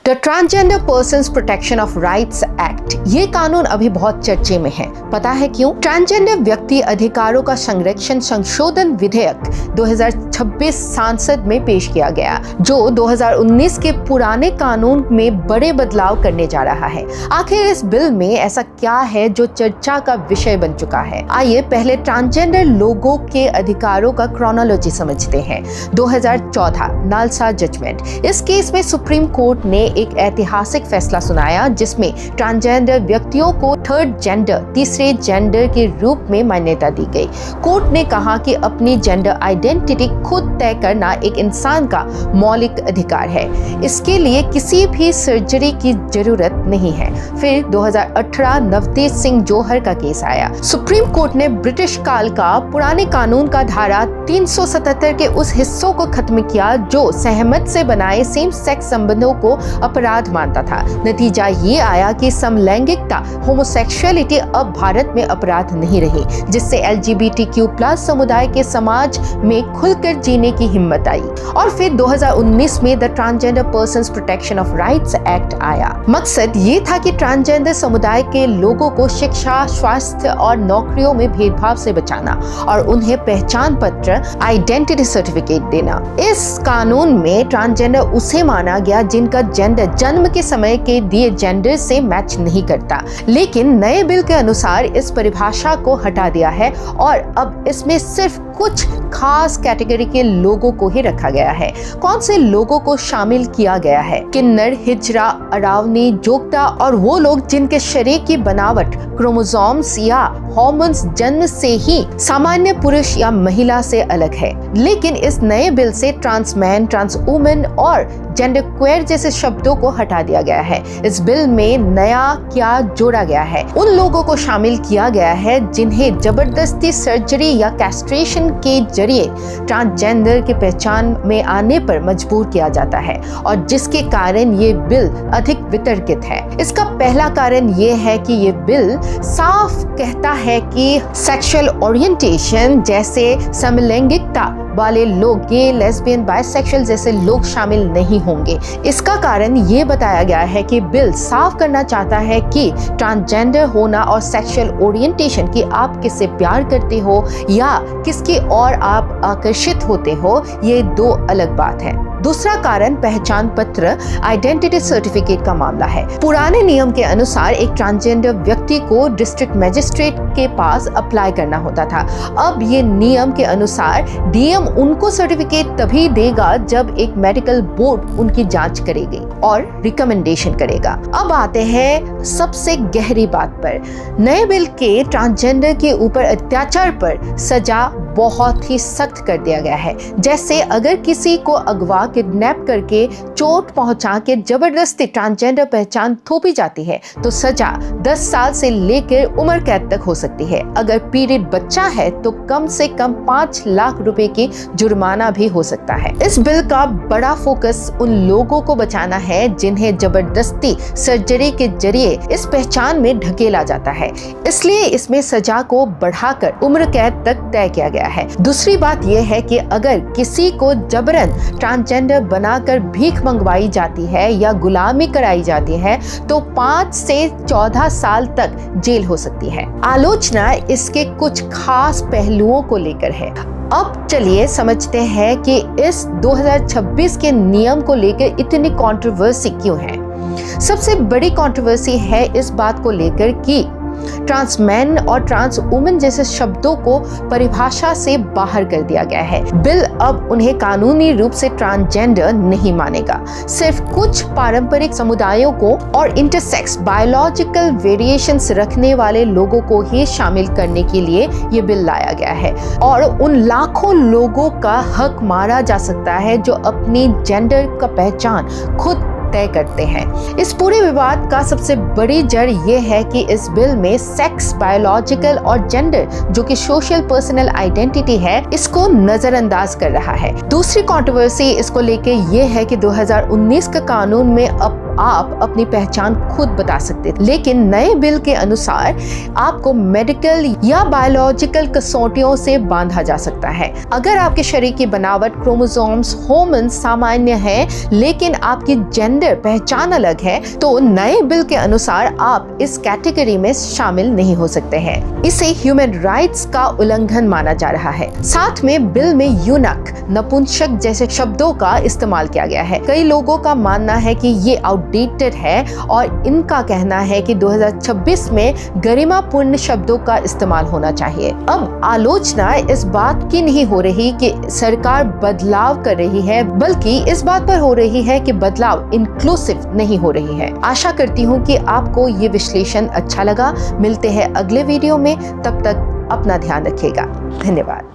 The transgender persons protection of rights act, ये कानून अभी बहुत चर्चे में है। पता है क्यों? ट्रांसजेंडर व्यक्ति अधिकारों का संरक्षण संशोधन विधेयक 2026 संसद में पेश किया गया, जो 2019 के पुराने कानून में बड़े बदलाव करने जा रहा है। आखिर इस बिल में ऐसा क्या है जो चर्चा का विषय बन चुका है? आइए पहले ट्रांसजेंडर लोगों के अधिकारों का क्रोनोलॉजी समझते हैं। 2014 नालसा जजमेंट। इस केस में सुप्रीम कोर्ट ने एक ऐतिहासिक फैसला सुनाया, जिसमें ट्रांसजेंडर व्यक्तियों को थर्ड जेंडर, तीसरे जेंडर के रूप में मान्यता दी गई। कोर्ट ने कहा कि अपनी जेंडर आइडेंटिटी खुद तय करना एक इंसान का मौलिक अधिकार है। इसके लिए किसी भी सर्जरी की जरूरत नहीं है। फिर 2018 नवतेज सिंह जोहर का केस आया। सुप्रीम कोर्ट ने ब्रिटिश काल का पुराने कानून का धारा 377 के उस हिस्सों को खत्म किया जो सहमत से बनाए सेम सेक्स संबंधों को अपराध मानता था। नतीजा ये आया कि समलैंगिकता, होमोसेक्सुअलिटी अब भारत में अपराध नहीं रही, जिससे LGBTQ+ समुदाय के समाज में खुलकर जीने की हिम्मत आई। और फिर 2019 में the transgender persons protection of rights act आया। मकसद ये था कि ट्रांसजेंडर समुदाय के लोगों को शिक्षा, स्वास्थ्य और नौकरियों में भेदभाव से बचाना और उन्हें पहचान पत्र, आइडेंटिटी सर्टिफिकेट देना। इस कानून में ट्रांसजेंडर उसे माना गया जिनका जेंडर जन्म के समय के दिए जेंडर से मैच नहीं करता। लेकिन नए बिल के अनुसार इस परिभाषा को हटा दिया है और अब इसमें सिर्फ कुछ खास कैटेगरी के लोगों को ही रखा गया है। कौन से लोगों को शामिल किया गया है? किन्नर, हिजड़ा, अरावनी, जोगता और वो लोग जिनके शरीर की बनावट, क्रोमोसोम्स या हार्मोन्स जन्म से ही सामान्य पुरुष या महिला से अलग है। लेकिन इस नए बिल से ट्रांसमैन, ट्रांसवुमन और जेंडर क्वेयर जैसे शब्दों को हटा दिया गया है। इस बिल में नया क्या जोड़ा गया है? उन लोगों को शामिल किया गया है जिन्हें जबरदस्ती सर्जरी या कैस्ट्रेशन के जरिए ट्रांसजेंडर की पहचान में आने पर मजबूर किया जाता है और जिसके कारण ये बिल अधिक वितर्कित है। इसका पहला कारण ये है कि ये बिल साफ कहता है कि सेक्सुअल ओरिएंटेशन जैसे समलैंगिकता वाले लोग, गे, लेस्बियन, बाइसेक्सुअल जैसे लोग शामिल नहीं होंगे। इसका कारण ये बताया गया है कि बिल साफ करना चाहता है कि ट्रांसजेंडर होना और सेक्सुअल ओरिएंटेशन कि आप किससे प्यार करते हो या किसकी ओर आप आकर्षित होते हो, ये दो अलग बात है। दूसरा कारण पहचान पत्र, आइडेंटिटी सर्टिफिकेट का मामला है। पुराने नियम के अनुसार एक ट्रांसजेंडर व्यक्ति को डिस्ट्रिक्ट मजिस्ट्रेट के पास अप्लाई करना होता था। अब ये नियम के अनुसार DM उनको सर्टिफिकेट तभी देगा जब एक मेडिकल बोर्ड उनकी जांच करेगी और रिकमेंडेशन करेगा। अब आते हैं सबसे गहरी बात पर। नए बिल के ट्रांसजेंडर के ऊपर अत्याचार पर सजा बहुत ही सख्त कर दिया गया है। जैसे अगर किसी को अगवा, किडनैप करके चोट पहुंचा के जबरदस्ती ट्रांसजेंडर पहचान थोपी जाती है तो सजा 10 साल से लेकर उम्र कैद तक हो सकती है। अगर पीड़ित बच्चा है तो कम से कम 5 लाख रुपए की जुर्माना भी हो सकता है। इस बिल का बड़ा फोकस उन लोगों को बचाना है जिन्हें जबरदस्ती सर्जरी के जरिए इस पहचान में ढकेला जाता है, इसलिए इसमें सजा को बढ़ाकर उम्र कैद तक तय किया गया है। दूसरी बात यह है कि अगर किसी को जबरन ट्रांसजेंडर बनाकर भीख मंगवाई जाती है या गुलामी कराई जाती है तो 5 से 14 साल तक जेल हो सकती है। आलोचना इसके कुछ खास पहलुओं को लेकर है। अब चलिए समझते हैं कि इस 2026 के नियम को लेकर इतनी कंट्रोवर्सी क्यों है। सबसे बड़ी कंट्रोवर्सी है इस बात को लेकर कि ट्रांसमैन और ट्रांसवुमन जैसे शब्दों को परिभाषा से बाहर कर दिया गया है। बिल अब उन्हें कानूनी रूप से ट्रांसजेंडर नहीं मानेगा। सिर्फ कुछ पारंपरिक समुदायों को और इंटरसेक्स, बायोलॉजिकल वेरिएशंस रखने वाले लोगों को ही शामिल करने के लिए ये बिल लाया गया है और उन लाखों लोगों का हक मारा जा सकता है जो अपनी जेंडर का पहचान खुद तय करते हैं। इस पूरे विवाद का सबसे बड़ी जड़ ये है कि इस बिल में सेक्स, बायोलॉजिकल और जेंडर जो कि सोशल पर्सनल आइडेंटिटी है, इसको नजरअंदाज कर रहा है। दूसरी कंट्रोवर्सी इसको लेके ये है कि 2019 के कानून में अब आप अपनी पहचान खुद बता सकते थे, लेकिन नए बिल के अनुसार आपको मेडिकल या बायोलॉजिकल कसौटियों से बांधा जा सकता है। अगर आपके शरीर की बनावट, क्रोमोसोम्स, हार्मोन सामान्य है लेकिन आपकी जेंडर पहचान अलग है, तो नए बिल के अनुसार आप इस कैटेगरी में शामिल नहीं हो सकते हैं। इसे ह्यूमन राइट्स का उल्लंघन माना जा रहा है। साथ में बिल में यूनक, नपुंसक जैसे शब्दों का इस्तेमाल किया गया है। कई लोगों का मानना है कि ये आउटडेटेड है और इनका कहना है कि 2026 में गरिमापूर्ण शब्दों का इस्तेमाल होना चाहिए। अब आलोचना इस बात की नहीं हो रही कि सरकार बदलाव कर रही है, बल्कि इस बात पर हो रही है कि बदलाव इंक्लूसिव नहीं हो रही है। आशा करती हूँ कि आपको ये विश्लेषण अच्छा लगा। मिलते हैं अगले वीडियो में, तब तक अपना ध्यान रखिएगा। धन्यवाद।